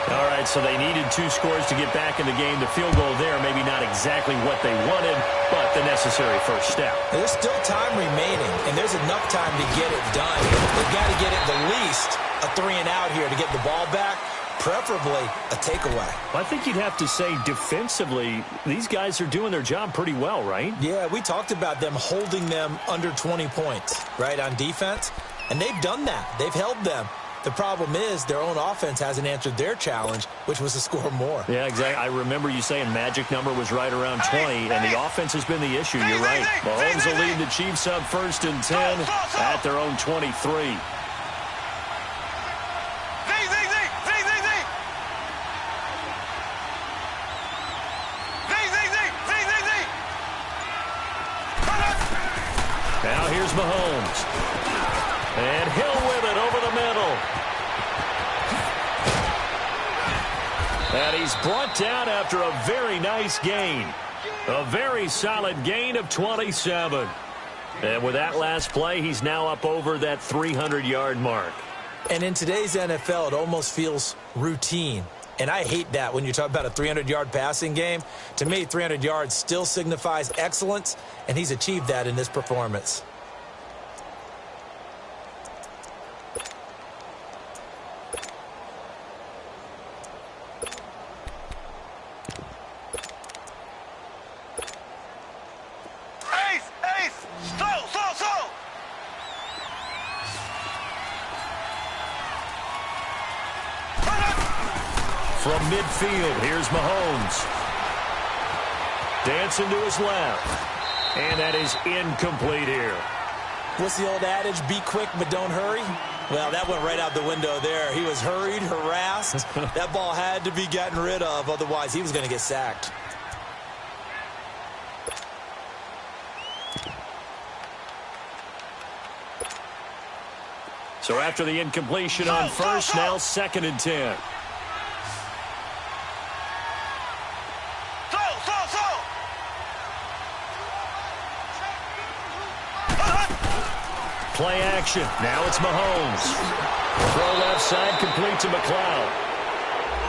S1: All right, so they needed 2 scores to get back in the game. The field goal there, maybe not exactly what they wanted, but the necessary first step.
S2: There's still time remaining, and there's enough time to get it done. They've got to get it the least a 3-and-out here to get the ball back, preferably a takeaway.
S1: I think you'd have to say defensively, these guys are doing their job pretty well, right?
S2: Yeah, we talked about them holding them under 20 points, right, on defense, and they've done that. They've held them. The problem is their own offense hasn't answered their challenge, which was to score more.
S1: Yeah, exactly. I remember you saying magic number was right around 20, and the offense has been the issue. You're right. Mahomes will lead the Chiefs up 1st and 10 at their own 23. Now here's Mahomes. And Hill with it over the middle. And he's brought down after a very nice gain. A very solid gain of 27. And with that last play, he's now up over that 300-yard mark.
S2: And in today's NFL, it almost feels routine. And I hate that when you talk about a 300-yard passing game. To me, 300 yards still signifies excellence, and he's achieved that in this performance.
S1: From midfield, here's Mahomes. Dancing to his left. And that is incomplete here.
S2: What's the old adage? Be quick, but don't hurry. Well, that went right out the window there. He was hurried, harassed. That ball had to be gotten rid of, otherwise he was going to get sacked.
S1: So after the incompletion on first, now 2nd and 10. Play action. Now it's Mahomes. Throw left side, complete to McLeod.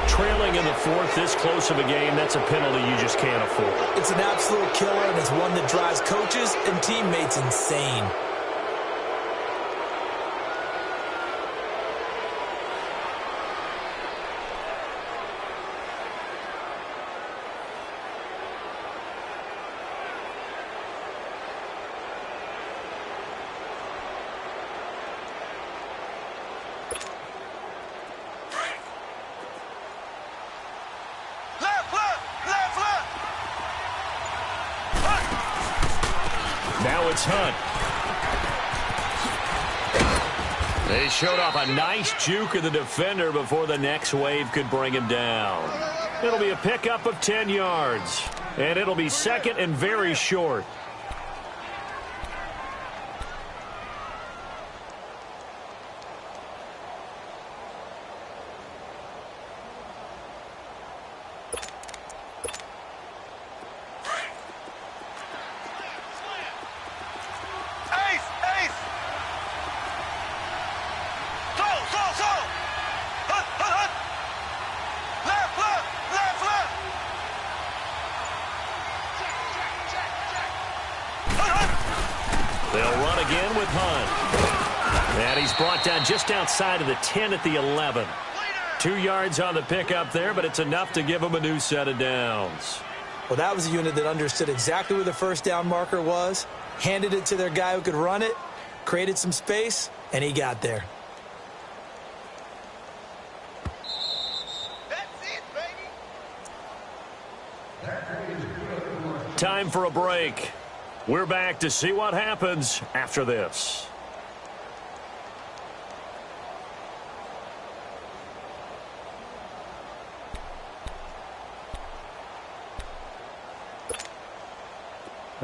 S1: Trailing in the 4th, this close of a game, that's a penalty you just can't afford.
S2: It's an absolute killer, and it's one that drives coaches and teammates insane.
S1: Now it's Hunt. They showed off a nice juke of the defender before the next wave could bring him down. It'll be a pickup of 10 yards, and it'll be 2nd and very short. They'll run again with Hunt. And he's brought down just outside of the 10 at the 11. 2 yards on the pickup there, but it's enough to give him a new set of downs.
S2: Well, that was a unit that understood exactly where the first down marker was, handed it to their guy who could run it, created some space, and he got there.
S1: Time for a break. We're back to see what happens after this.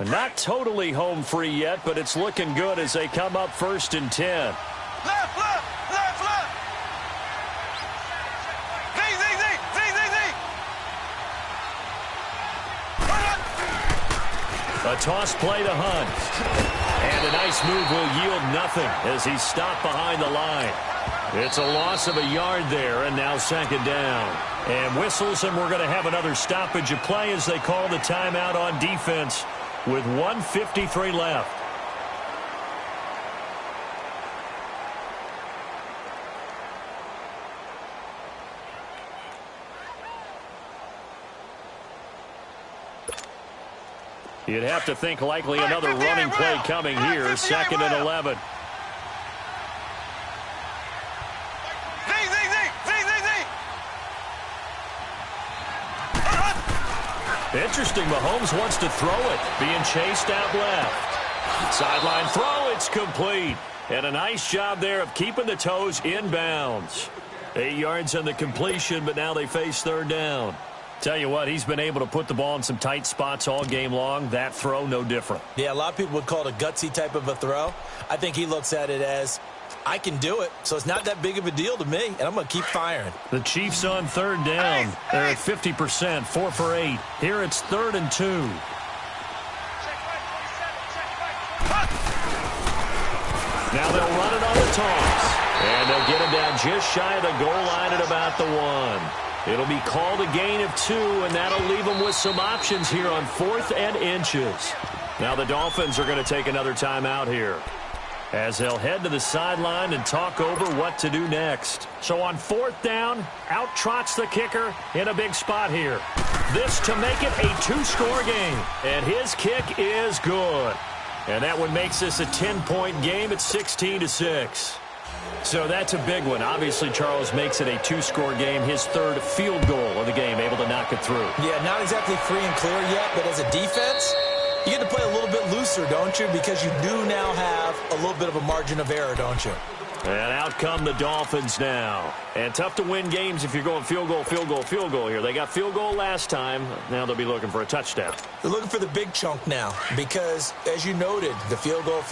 S1: Not totally home free yet, but it's looking good as they come up 1st and 10.
S3: Left, left, left, left. Z, Z, Z, Z, Z, Z.
S1: A toss play to Hunt. And a nice move will yield nothing as he's stopped behind the line. It's a loss of a yard there, and now 2nd down. And whistles, and we're going to have another stoppage of play as they call the timeout on defense with 1:53 left. You'd have to think likely another running play coming here, 2nd and 11. Interesting, Mahomes wants to throw it, being chased out left. Sideline throw, it's complete. And a nice job there of keeping the toes inbounds. 8 yards on the completion, but now they face 3rd down. Tell you what, he's been able to put the ball in some tight spots all game long. That throw, no different.
S2: Yeah, a lot of people would call it a gutsy type of a throw. I think he looks at it as, I can do it, so it's not that big of a deal to me, and I'm going to keep firing.
S1: The Chiefs on 3rd down. They're at 50%, 4 for 8. Here it's 3rd and 2. Now they'll run it on the toss. And they'll get him down just shy of the goal line at about the 1. It'll be called a gain of 2, and that'll leave them with some options here on 4th and inches. Now the Dolphins are going to take another timeout here, as they'll head to the sideline and talk over what to do next. So on 4th down, out trots the kicker in a big spot here. This to make it a 2-score game. And his kick is good. And that one makes this a 10-point game at 16-6. So that's a big one. Obviously, Charles makes it a 2-score game. His 3rd field goal of the game, able to knock it through.
S2: Yeah, not exactly free and clear yet, but as a defense, you get to play a little bit looser, don't you? Because you do now have a little bit of a margin of error, don't you?
S1: And out come the Dolphins now. And tough to win games if you're going field goal, field goal, field goal here. They got field goal last time. Now they'll be looking for a touchdown.
S2: They're looking for the big chunk now because, as you noted, the field goal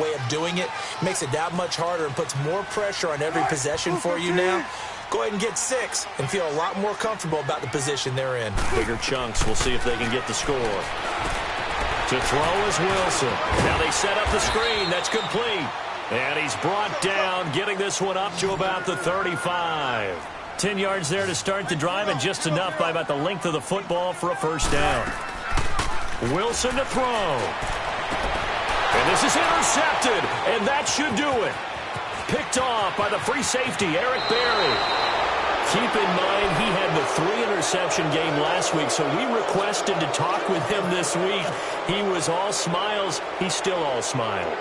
S2: way of doing it makes it that much harder and puts more pressure on every possession for you now. Go ahead and get 6 and feel a lot more comfortable about the position they're in.
S1: Bigger chunks. We'll see if they can get the score. To throw is Wilson. Now they set up the screen. That's complete. And he's brought down, getting this one up to about the 35. 10 yards there to start the drive, and just enough by about the length of the football for a first down. Wilson to throw. And this is intercepted, and that should do it. Picked off by the free safety, Eric Berry. Keep in mind, he had the 3-interception game last week, so we requested to talk with him this week. He was all smiles. He's still all smile.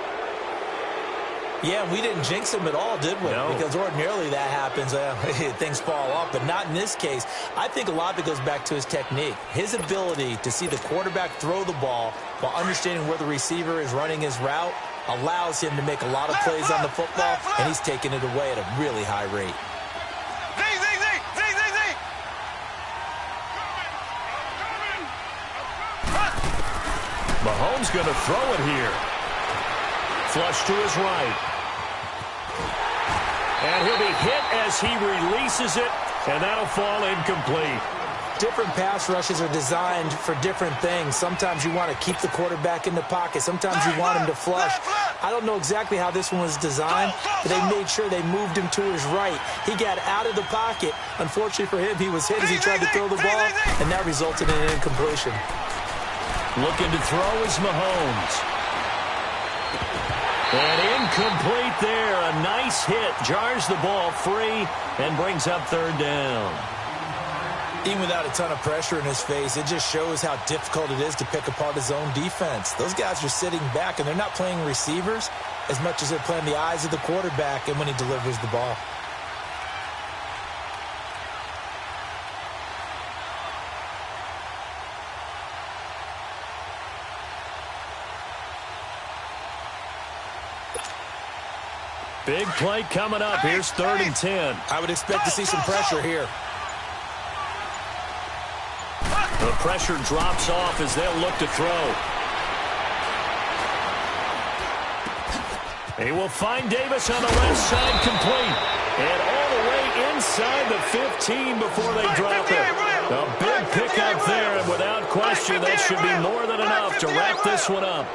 S2: Yeah, we didn't jinx him at all, did we?
S1: No.
S2: Because ordinarily that happens. Things fall off, but not in this case. I think a lot of it goes back to his technique. His ability to see the quarterback throw the ball while understanding where the receiver is running his route allows him to make a lot of plays on the football, and he's taking it away at a really high rate.
S1: Mahomes going to throw it here. Flush to his right. And he'll be hit as he releases it, and that'll fall incomplete.
S2: Different pass rushes are designed for different things. Sometimes you want to keep the quarterback in the pocket. Sometimes you want him to flush. I don't know exactly how this one was designed, but they made sure they moved him to his right. He got out of the pocket. Unfortunately for him, he was hit as he tried to throw the ball, and that resulted in an incompletion.
S1: Looking to throw is Mahomes. And incomplete there. A nice hit. Jars the ball free and brings up third down.
S2: Even without a ton of pressure in his face, it just shows how difficult it is to pick apart his own defense. Those guys are sitting back, and they're not playing receivers as much as they're playing the eyes of the quarterback and when he delivers the ball.
S1: Big play coming up. Here's 3rd and 10.
S2: I would expect to see some pressure here.
S1: The pressure drops off as they'll look to throw. He will find Davis on the left side, complete. And all the way inside the 15 before they drop it. A big pickup there, and without question, that should be more than enough to wrap this one up.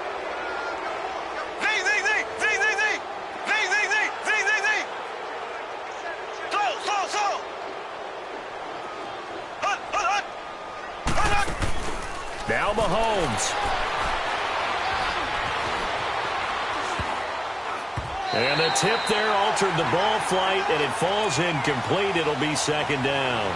S1: Now Mahomes. And the tip there altered the ball flight, and it falls incomplete. It'll be 2nd down.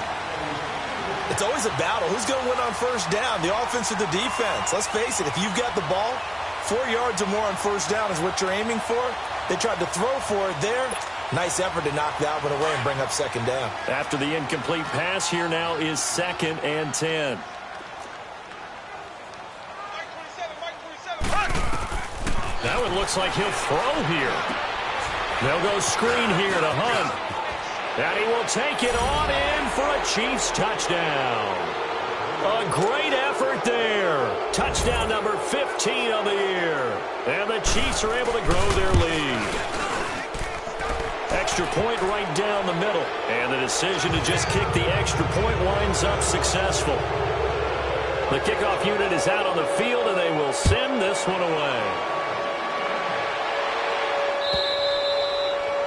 S2: It's always a battle. Who's going to win on first down, the offense or the defense? Let's face it, if you've got the ball, 4 yards or more on first down is what you're aiming for. They tried to throw for it there. Nice effort to knock that one away and bring up 2nd down.
S1: After the incomplete pass, here now is 2nd and 10. Now it looks like he'll throw here. They'll go screen here to Hunt. And he will take it on in for a Chiefs touchdown. A great effort there. Touchdown number 15 on the year. And the Chiefs are able to grow their lead. Extra point right down the middle. And the decision to just kick the extra point winds up successful. The kickoff unit is out on the field, and they will send this one away.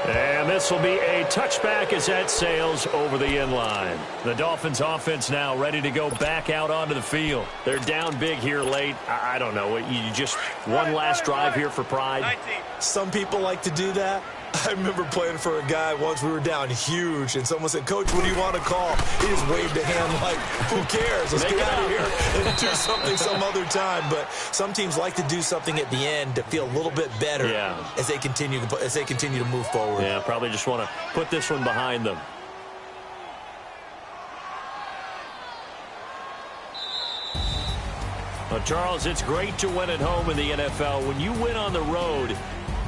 S1: And this will be a touchback as that sails over the end line. The Dolphins offense now ready to go back out onto the field. They're down big here late. I don't know. You just one last drive here for pride.
S2: Some people like to do that. I remember playing for a guy once. We were down huge, and someone said, "Coach, what do you want to call?" He just waved a hand like, "Who cares? Let's get out of here and do something some other time." But some teams like to do something at the end to feel a little bit better as they continue to move forward.
S1: Yeah, probably just want to put this one behind them. Well, Charles, it's great to win at home in the NFL. When you win on the road,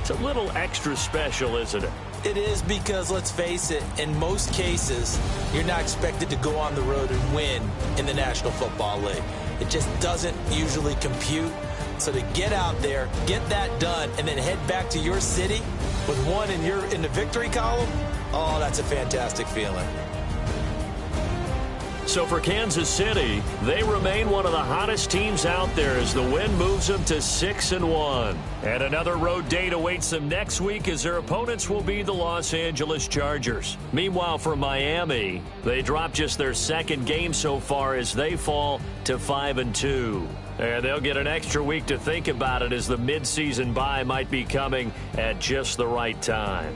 S1: It's a little extra special, isn't it?
S2: It is because, let's face it, in most cases, you're not expected to go on the road and win in the National Football League. It just doesn't usually compute. So to get out there, get that done, and then head back to your city with one in the victory column, oh, that's a fantastic feeling.
S1: So for Kansas City, they remain one of the hottest teams out there as the win moves them to 6-1. And another road date awaits them next week as their opponents will be the Los Angeles Chargers. Meanwhile, for Miami, they dropped just their second game so far as they fall to 5-2. And they'll get an extra week to think about it as the midseason bye might be coming at just the right time.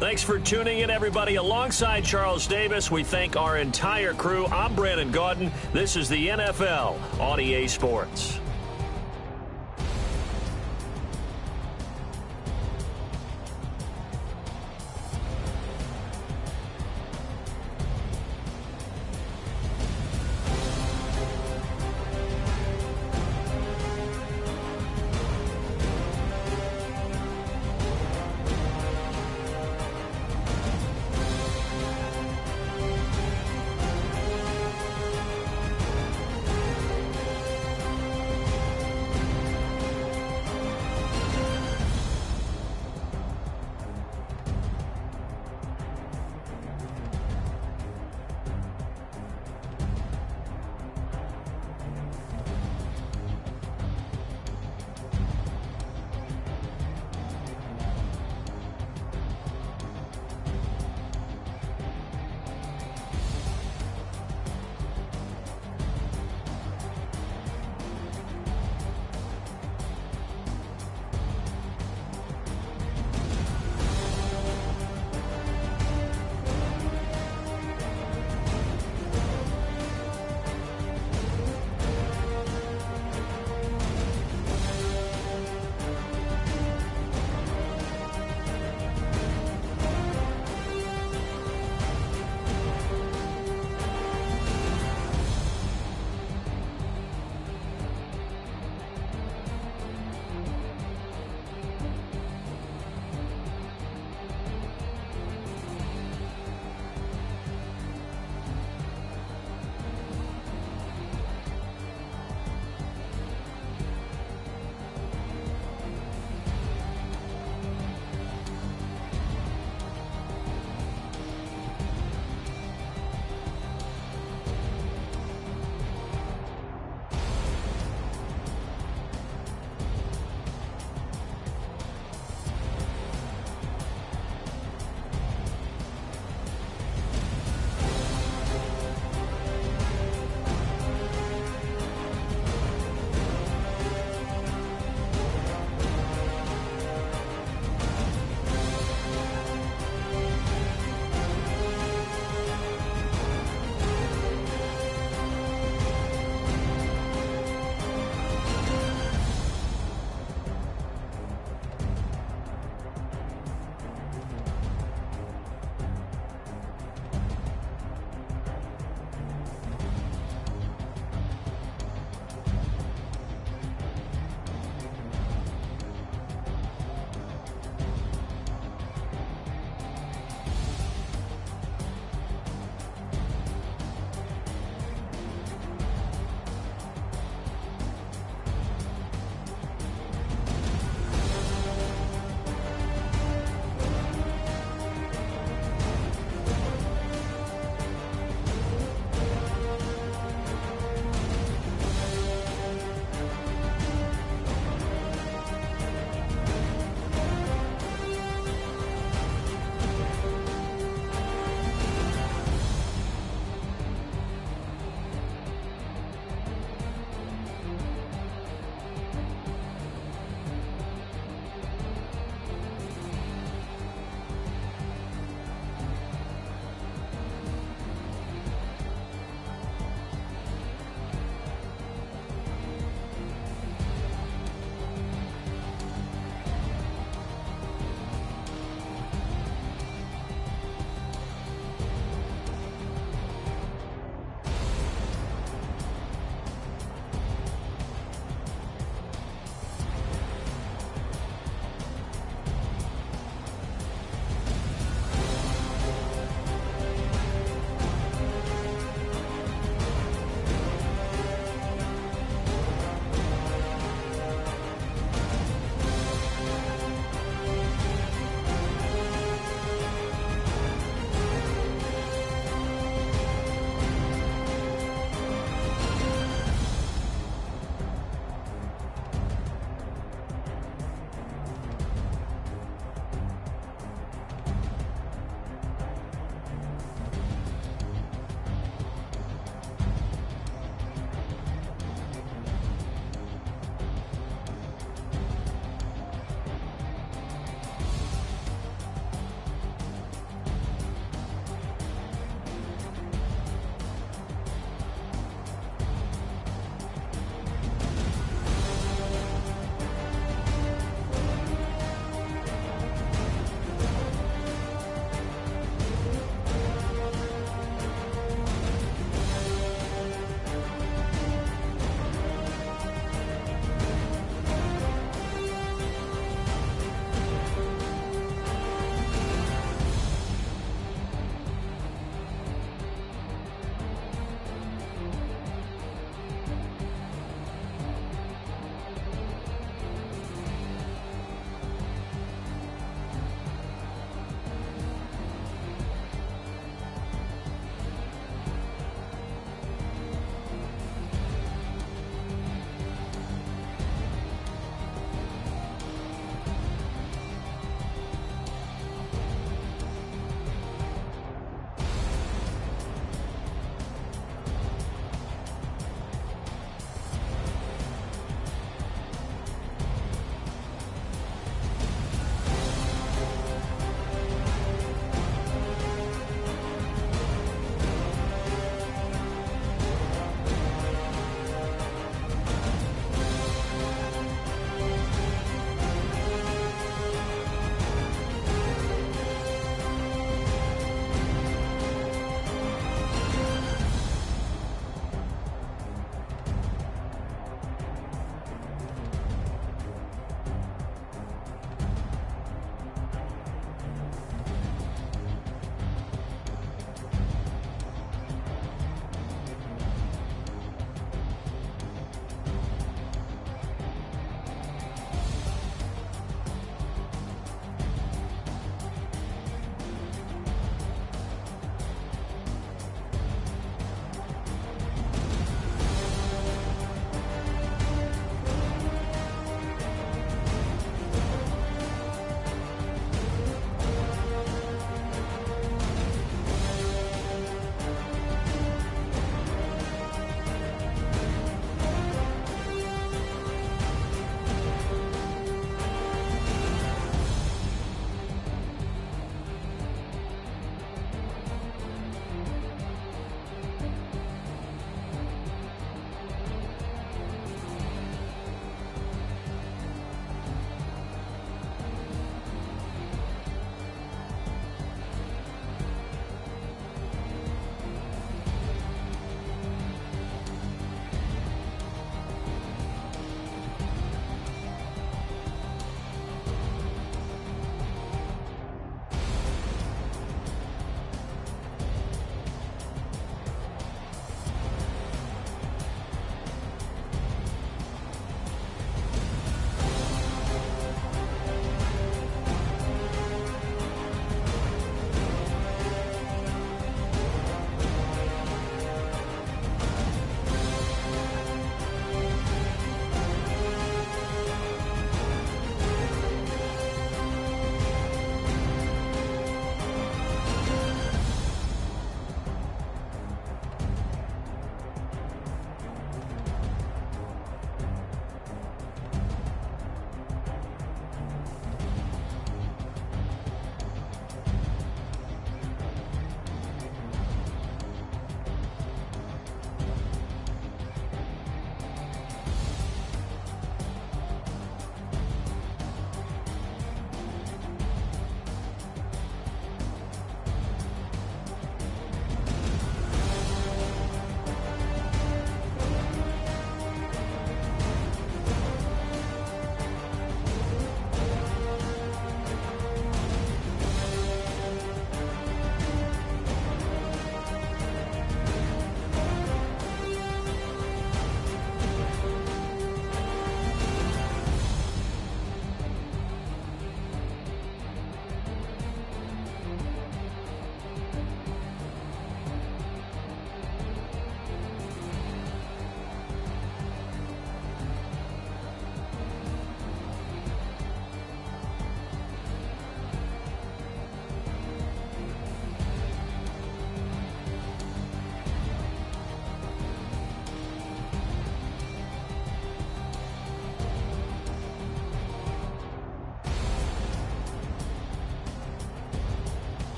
S1: Thanks for tuning in, everybody. Alongside Charles Davis, we thank our entire crew. I'm Brandon Gaudin. This is the NFL on EA Sports.